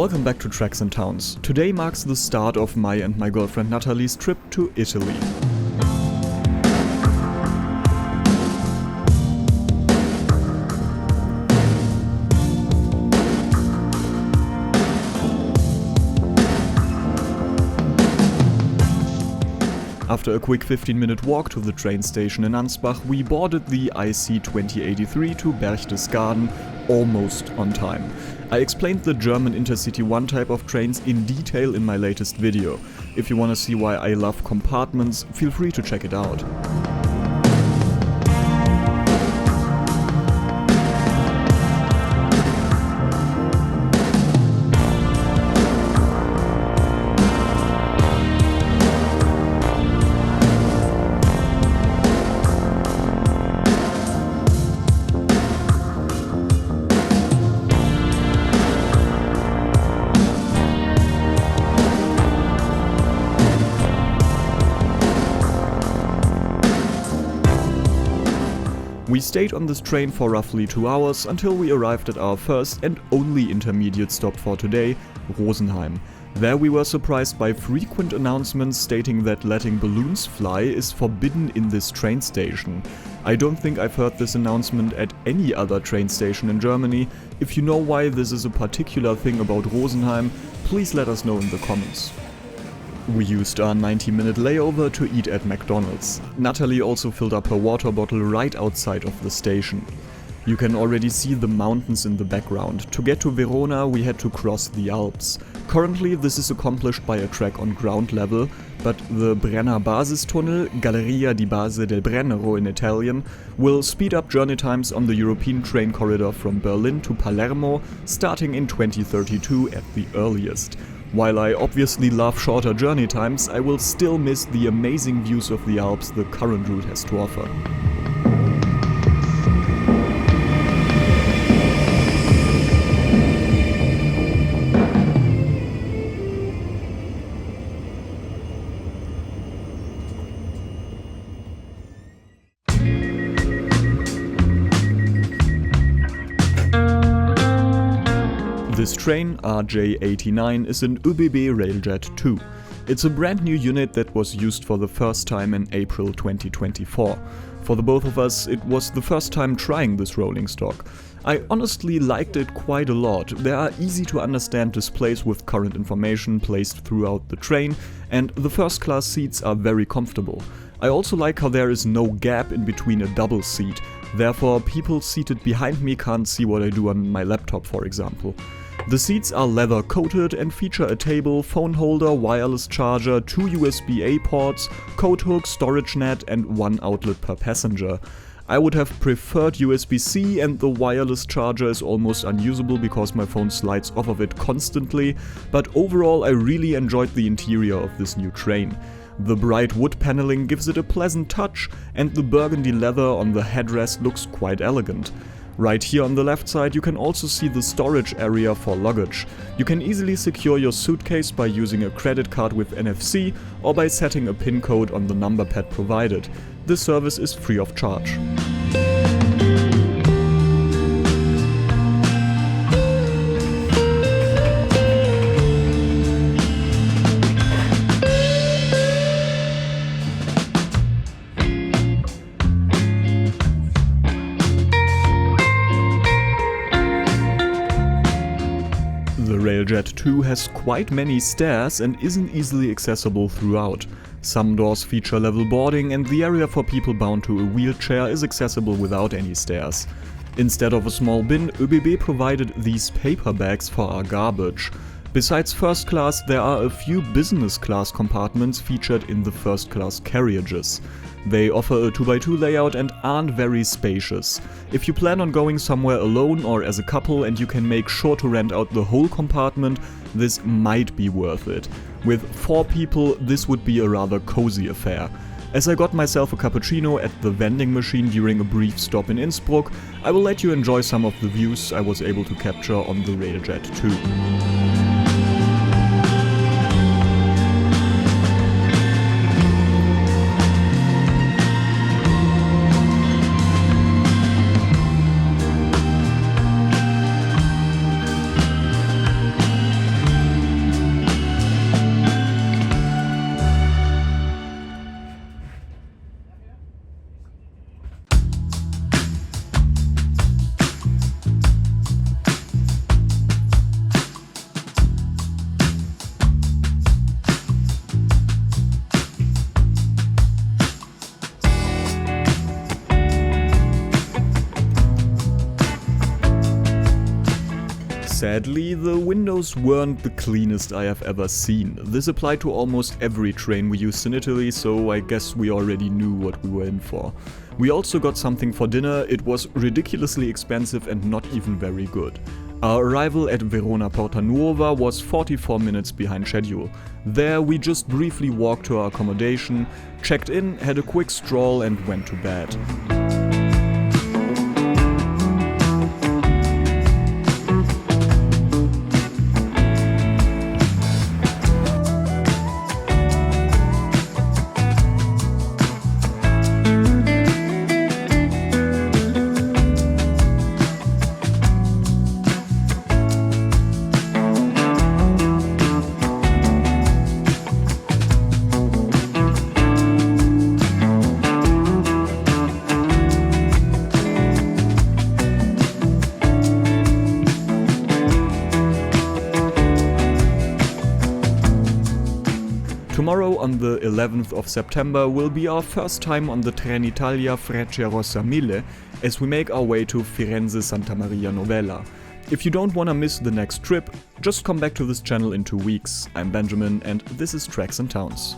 Welcome back to Tracks and Towns. Today marks the start of my and my girlfriend Nathalie's trip to Italy. After a quick 15-minute walk to the train station in Ansbach, we boarded the IC 2083 to Berchtesgaden almost on time. I explained the German InterCity 1 type of trains in detail in my latest video. If you want to see why I love compartments, feel free to check it out. We stayed on this train for roughly 2 hours until we arrived at our first and only intermediate stop for today, Rosenheim. There we were surprised by frequent announcements stating that letting balloons fly is forbidden in this train station. I don't think I've heard this announcement at any other train station in Germany. If you know why this is a particular thing about Rosenheim, please let us know in the comments. We used our 90-minute layover to eat at McDonald's. Nathalie also filled up her water bottle right outside of the station. You can already see the mountains in the background. To get to Verona, we had to cross the Alps. Currently, this is accomplished by a track on ground level, but the Brenner Basistunnel, Galleria di Base del Brennero in Italian, will speed up journey times on the European train corridor from Berlin to Palermo, starting in 2032 at the earliest. While I obviously love shorter journey times, I will still miss the amazing views of the Alps the current route has to offer. This train, RJ89, is an ÖBB Railjet 2. It's a brand new unit that was used for the first time in April 2024. For the both of us, it was the first time trying this rolling stock. I honestly liked it quite a lot. There are easy to understand displays with current information placed throughout the train, and the first class seats are very comfortable. I also like how there is no gap in between a double seat. Therefore, people seated behind me can't see what I do on my laptop, for example. The seats are leather coated and feature a table, phone holder, wireless charger, 2 USB-A ports, coat hook, storage net and 1 outlet per passenger. I would have preferred USB-C, and the wireless charger is almost unusable because my phone slides off of it constantly, but overall I really enjoyed the interior of this new train. The bright wood paneling gives it a pleasant touch, and the burgundy leather on the headrest looks quite elegant. Right here on the left side you can also see the storage area for luggage. You can easily secure your suitcase by using a credit card with NFC or by setting a PIN code on the number pad provided. This service is free of charge. The Railjet 2 has quite many stairs and isn't easily accessible throughout. Some doors feature level boarding, and the area for people bound to a wheelchair is accessible without any stairs. Instead of a small bin, ÖBB provided these paper bags for our garbage. Besides first class, there are a few business class compartments featured in the first class carriages. They offer a 2x2 layout and aren't very spacious. If you plan on going somewhere alone or as a couple and you can make sure to rent out the whole compartment, this might be worth it. With 4 people, this would be a rather cozy affair. As I got myself a cappuccino at the vending machine during a brief stop in Innsbruck, I will let you enjoy some of the views I was able to capture on the Railjet 2. Sadly, the windows weren't the cleanest I have ever seen. This applied to almost every train we used in Italy, so I guess we already knew what we were in for. We also got something for dinner. It was ridiculously expensive and not even very good. Our arrival at Verona Porta Nuova was 44 minutes behind schedule. There we just briefly walked to our accommodation, checked in, had a quick stroll and went to bed. Tomorrow, on the 11th of September, will be our first time on the Trenitalia Frecciarossa-Mille as we make our way to Firenze Santa Maria Novella. If you don't wanna miss the next trip, just come back to this channel in 2 weeks. I'm Benjamin and this is Tracks and Towns.